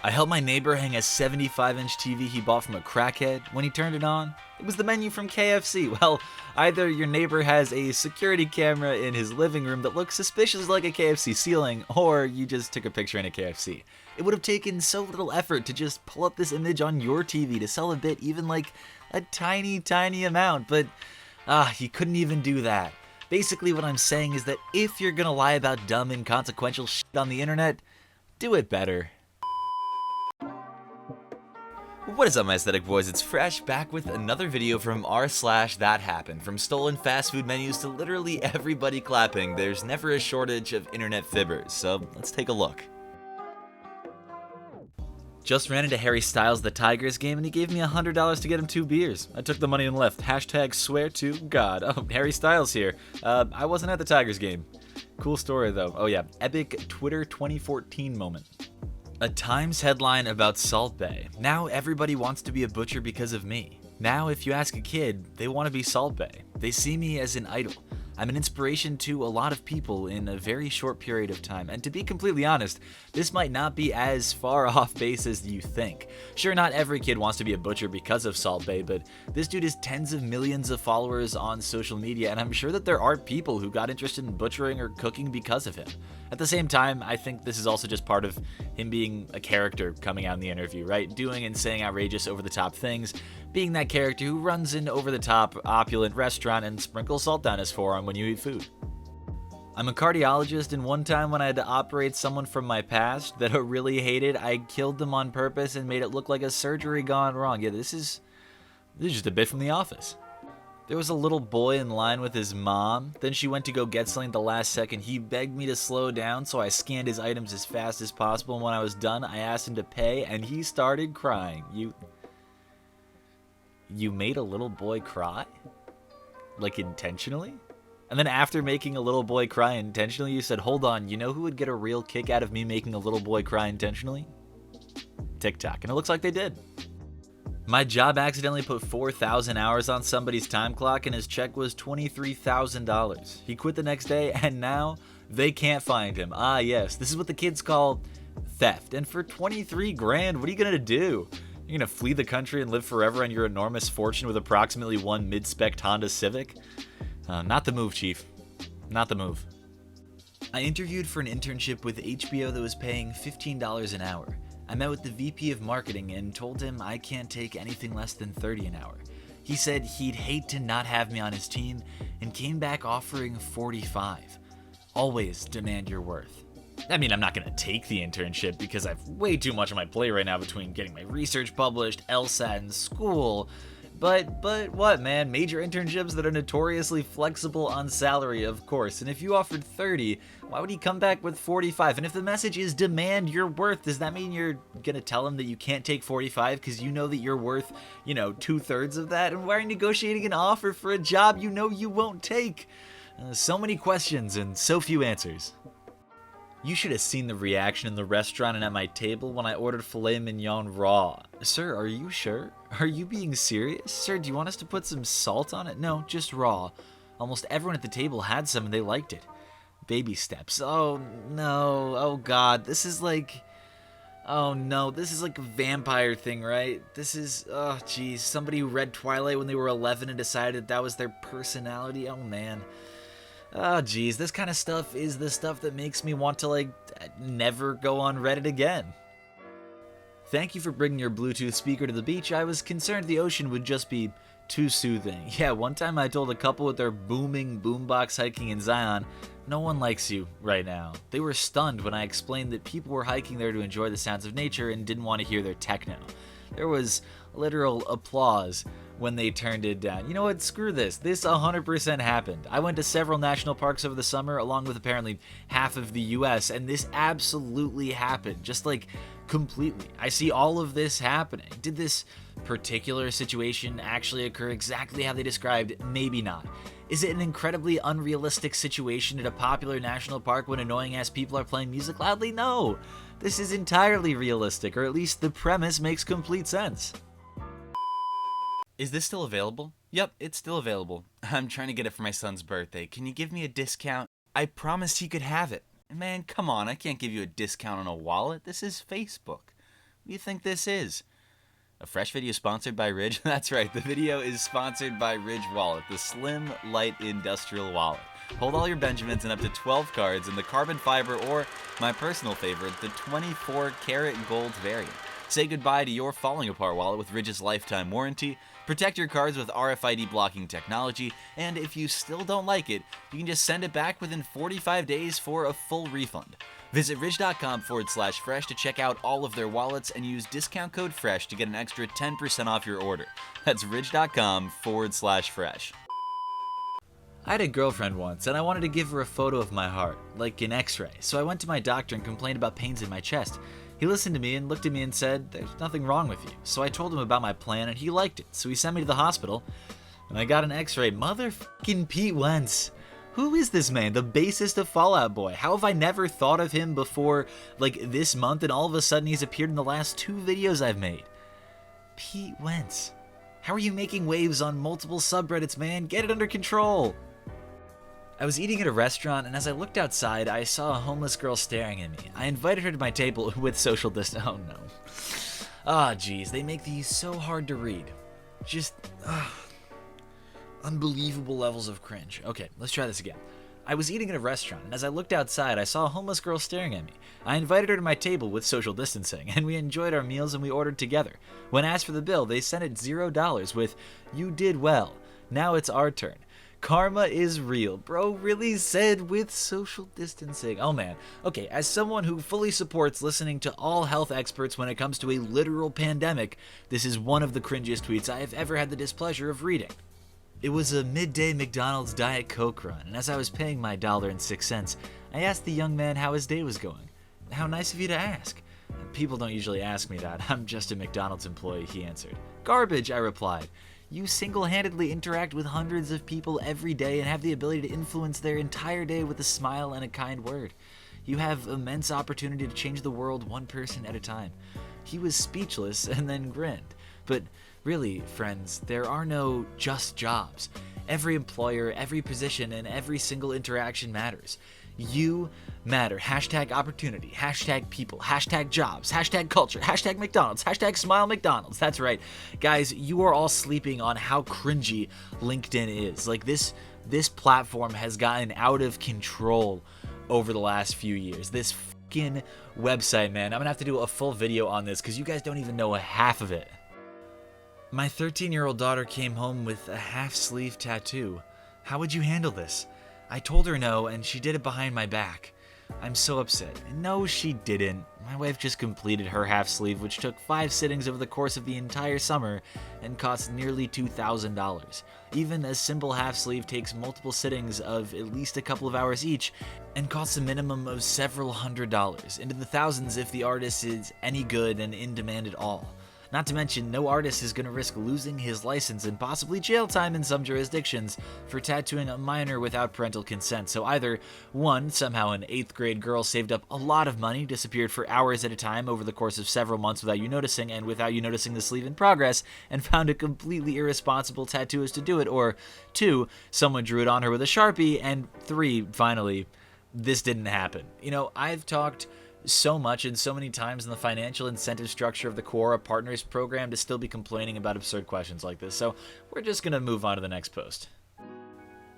I helped my neighbor hang a 75-inch TV he bought from a crackhead. When he turned it on, it was the menu from KFC. Well, either your neighbor has a security camera in his living room that looks suspiciously like a KFC ceiling, or you just took a picture in a KFC. It would have taken so little effort to just pull up this image on your TV to sell a bit, even like a tiny, tiny amount, but you couldn't even do that. Basically, what I'm saying is that if you're gonna lie about dumb, inconsequential shit on the internet, do it better. What is up, my aesthetic boys? It's Fresh, back with another video from r/thathappened. From stolen fast food menus to literally everybody clapping, there's never a shortage of internet fibbers, so let's take a look. Just ran into Harry Styles at the Tigers game and he gave me $100 to get him 2 beers. I took the money and left. Hashtag swear to God. Oh, Harry Styles here. I wasn't at the Tigers game. Cool story though. Oh yeah, epic Twitter 2014 moment. A Times headline about Salt Bae. Now everybody wants to be a butcher because of me. Now if you ask a kid, they want to be Salt Bae. They see me as an idol. I'm an inspiration to a lot of people in a very short period of time, and to be completely honest, this might not be as far off base as you think. Sure, not every kid wants to be a butcher because of Salt Bae, but this dude has tens of millions of followers on social media, and I'm sure that there are people who got interested in butchering or cooking because of him. At the same time, I think this is also just part of him being a character coming out in the interview, right? Doing and saying outrageous, over-the-top things, being that character who runs an over-the-top, opulent restaurant and sprinkles salt down his forearm when you eat food. I'm a cardiologist, and one time when I had to operate someone from my past that I really hated, I killed them on purpose and made it look like a surgery gone wrong. Yeah, this is just a bit from The Office. There was a little boy in line with his mom. Then she went to go get something at the last second. He begged me to slow down, so I scanned his items as fast as possible, and when I was done, I asked him to pay, and he started crying. You made a little boy cry? Like, intentionally? And then after making a little boy cry intentionally, you said, hold on, you know who would get a real kick out of me making a little boy cry intentionally? TikTok. And it looks like they did. My job accidentally put 4,000 hours on somebody's time clock and his check was $23,000. He quit the next day and now they can't find him. Ah yes, this is what the kids call theft. And for 23 grand, what are you gonna do? You're gonna flee the country and live forever on your enormous fortune with approximately one mid-spec Honda Civic? Not the move, Chief. Not the move. I interviewed for an internship with HBO that was paying $15 an hour. I met with the VP of marketing and told him I can't take anything less than $30 an hour. He said he'd hate to not have me on his team and came back offering $45. Always demand your worth. I mean, I'm not gonna take the internship because I've way too much on my plate right now between getting my research published, LSAT, and school. But what, man? Major internships that are notoriously flexible on salary, of course. And if you offered 30, why would he come back with 45? And if the message is demand your worth, does that mean you're gonna tell him that you can't take 45 because you know that you're worth, 2/3 of that? And why are you negotiating an offer for a job you know you won't take? So many questions and so few answers. You should have seen the reaction in the restaurant and at my table when I ordered filet mignon raw. Sir, are you sure? Are you being serious? Sir, do you want us to put some salt on it? No, just raw. Almost everyone at the table had some and they liked it. Baby steps. Oh no. Oh god. This is like... Oh no. This is like a vampire thing, right? This is... Oh jeez. Somebody who read Twilight when they were 11 and decided that was their personality. Oh man. Oh geez, this kind of stuff is the stuff that makes me want to never go on Reddit again. Thank you for bringing your Bluetooth speaker to the beach. I was concerned the ocean would just be too soothing. Yeah, one time I told a couple with their booming boombox hiking in Zion, no one likes you right now. They were stunned when I explained that people were hiking there to enjoy the sounds of nature and didn't want to hear their techno. There was literal applause when they turned it down. You know what? Screw this. This 100% happened. I went to several national parks over the summer, along with apparently half of the US, and this absolutely happened. Just completely. I see all of this happening. Did this particular situation actually occur exactly how they described? Maybe not. Is it an incredibly unrealistic situation at a popular national park when annoying-ass people are playing music loudly? No. This is entirely realistic, or at least the premise makes complete sense. Is this still available? Yep, it's still available. I'm trying to get it for my son's birthday. Can you give me a discount? I promised he could have it. Man, come on, I can't give you a discount on a wallet. This is Facebook. do you think this is? A fresh video sponsored by Ridge? That's right, the video is sponsored by Ridge Wallet, the slim, light, industrial wallet. Hold all your Benjamins in up to 12 cards in the carbon fiber or, my personal favorite, the 24 karat gold variant. Say goodbye to your falling apart wallet with Ridge's lifetime warranty, protect your cards with RFID blocking technology, and if you still don't like it, you can just send it back within 45 days for a full refund. Visit ridge.com/fresh to check out all of their wallets and use discount code FRESH to get an extra 10% off your order. That's ridge.com/fresh. I had a girlfriend once, and I wanted to give her a photo of my heart, like an x-ray, so I went to my doctor and complained about pains in my chest. He listened to me and looked at me and said, "There's nothing wrong with you." So I told him about my plan, and he liked it, so he sent me to the hospital, and I got an x-ray. Motherfucking Pete Wentz. Who is this man? The bassist of Fall Out Boy. How have I never thought of him before, like, this month, and all of a sudden he's appeared in the last 2 videos I've made? Pete Wentz. How are you making waves on multiple subreddits, man? Get it under control. I was eating at a restaurant, and as I looked outside, I saw a homeless girl staring at me. I invited her to my table with social distance. Oh no. Ah, geez, they make these so hard to read. Just, unbelievable levels of cringe. Okay, let's try this again. I was eating at a restaurant, and as I looked outside, I saw a homeless girl staring at me. I invited her to my table with social distancing, and we enjoyed our meals and we ordered together. When asked for the bill, they sent it $0 with, "You did well. Now it's our turn." Karma is real. Bro really said with social distancing. Oh man. Okay, as someone who fully supports listening to all health experts when it comes to a literal pandemic, this is one of the cringiest tweets I have ever had the displeasure of reading. It was a midday McDonald's Diet Coke run, and as I was paying my $1.06, I asked the young man how his day was going. "How nice of you to ask." "People don't usually ask me that. I'm just a McDonald's employee," he answered. "Garbage," I replied. "You single-handedly interact with hundreds of people every day and have the ability to influence their entire day with a smile and a kind word. You have immense opportunity to change the world one person at a time." He was speechless and then grinned. But really, friends, there are no just jobs. Every employer, every position, and every single interaction matters. You matter. Hashtag opportunity, hashtag people, hashtag jobs, hashtag culture, hashtag McDonald's, hashtag smile McDonald's. That's right. Guys, you are all sleeping on how cringy LinkedIn is. Like, this platform has gotten out of control over the last few years. This fucking website, man. I'm gonna have to do a full video on this because you guys don't even know a half of it. My 13-year-old daughter came home with a half-sleeve tattoo. How would you handle this? I told her no, and she did it behind my back. I'm so upset. No, she didn't. My wife just completed her half sleeve, which took 5 sittings over the course of the entire summer and cost nearly $2,000. Even a simple half sleeve takes multiple sittings of at least a couple of hours each and costs a minimum of several $100s, into the thousands if the artist is any good and in demand at all. Not to mention, no artist is going to risk losing his license and possibly jail time in some jurisdictions for tattooing a minor without parental consent. So either, one, somehow an 8th grade girl saved up a lot of money, disappeared for hours at a time over the course of several months without you noticing and without you noticing the sleeve in progress, and found a completely irresponsible tattooist to do it, or 2, someone drew it on her with a Sharpie, and 3, finally, this didn't happen. You know, I've talked so much and so many times in the financial incentive structure of the Quora Partners program to still be complaining about absurd questions like this, so we're just gonna move on to the next post.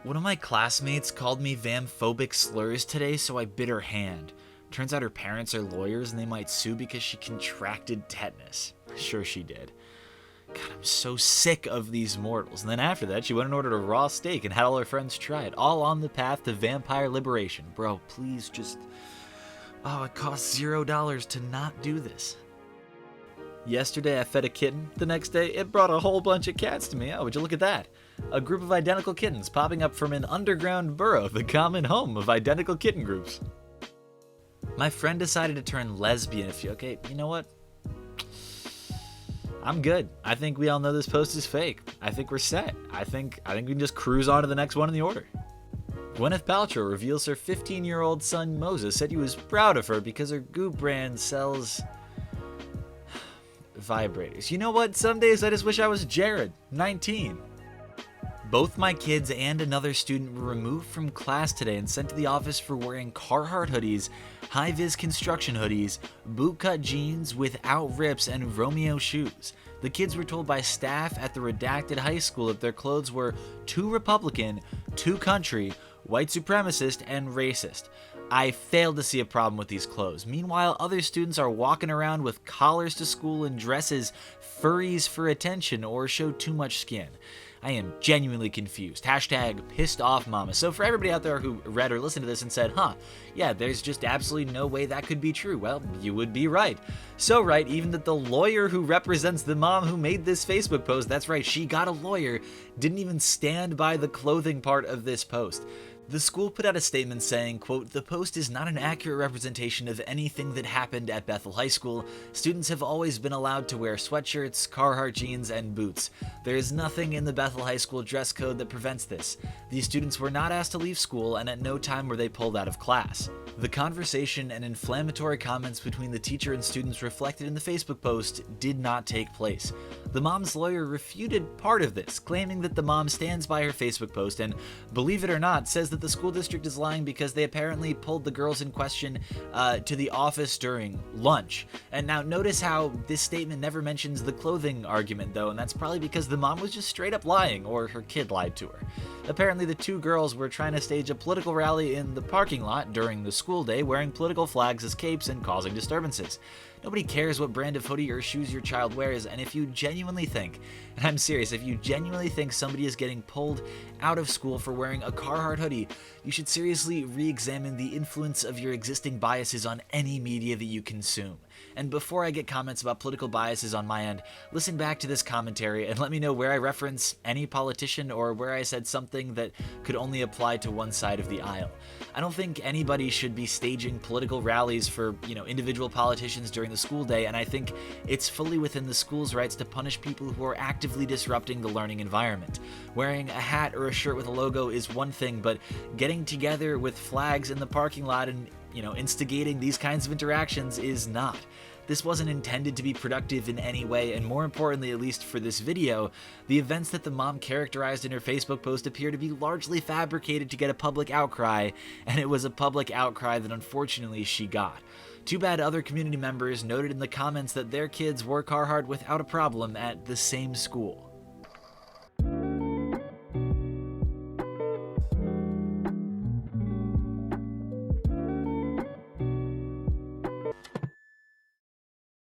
One of my classmates called me vamphobic slurs today, so I bit her hand. Turns out her parents are lawyers and they might sue because she contracted tetanus. Sure she did. God, I'm so sick of these mortals. And then after that, she went and ordered a raw steak and had all her friends try it, all on the path to vampire liberation. Bro, please just... Oh, it costs $0 to not do this. Yesterday I fed a kitten. The next day it brought a whole bunch of cats to me. Oh, would you look at that? A group of identical kittens popping up from an underground burrow, the common home of identical kitten groups. My friend decided to turn lesbian a few... Okay, you know what? I'm good. I think we all know this post is fake. I think we're set. I think we can just cruise on to the next one in the order. Gwyneth Paltrow reveals her 15-year-old son Moses said he was proud of her because her Goop brand sells vibrators. You know what? Some days I just wish I was Jared, 19. Both my kids and another student were removed from class today and sent to the office for wearing Carhartt hoodies, high-vis construction hoodies, bootcut jeans without rips, and Romeo shoes. The kids were told by staff at the redacted high school that their clothes were too Republican, too country, white supremacist, and racist. I failed to see a problem with these clothes. Meanwhile, other students are walking around with collars to school and dresses furries for attention or show too much skin. I am genuinely confused. Hashtag pissed off mama. So for everybody out there who read or listened to this and said, yeah, there's just absolutely no way that could be true. Well, you would be right. So right, even that the lawyer who represents the mom who made this Facebook post, that's right, she got a lawyer, didn't even stand by the clothing part of this post. The school put out a statement saying, quote, "The post is not an accurate representation of anything that happened at Bethel High School. Students have always been allowed to wear sweatshirts, Carhartt jeans, and boots. There is nothing in the Bethel High School dress code that prevents this. These students were not asked to leave school, and at no time were they pulled out of class." The conversation and inflammatory comments between the teacher and students reflected in the Facebook post did not take place. The mom's lawyer refuted part of this, claiming that the mom stands by her Facebook post and, believe it or not, says that the school district is lying because they apparently pulled the girls in question to the office during lunch. And now notice how this statement never mentions the clothing argument though, and that's probably because the mom was just straight up lying, or her kid lied to her. Apparently the two girls were trying to stage a political rally in the parking lot during the school day, wearing political flags as capes and causing disturbances. Nobody cares what brand of hoodie or shoes your child wears, and if you genuinely think, and I'm serious, if you genuinely think somebody is getting pulled out of school for wearing a Carhartt hoodie, you should seriously re-examine the influence of your existing biases on any media that you consume. And before I get comments about political biases on my end, listen back to this commentary and let me know where I reference any politician or where I said something that could only apply to one side of the aisle. I don't think anybody should be staging political rallies for, individual politicians during the school day, and I think it's fully within the school's rights to punish people who are actively disrupting the learning environment. Wearing a hat or a shirt with a logo is one thing, but getting together with flags in the parking lot and instigating these kinds of interactions is not. This wasn't intended to be productive in any way, and more importantly, at least for this video, the events that the mom characterized in her Facebook post appear to be largely fabricated to get a public outcry, and it was a public outcry that unfortunately she got. Too bad other community members noted in the comments that their kids wore Carhartt without a problem at the same school.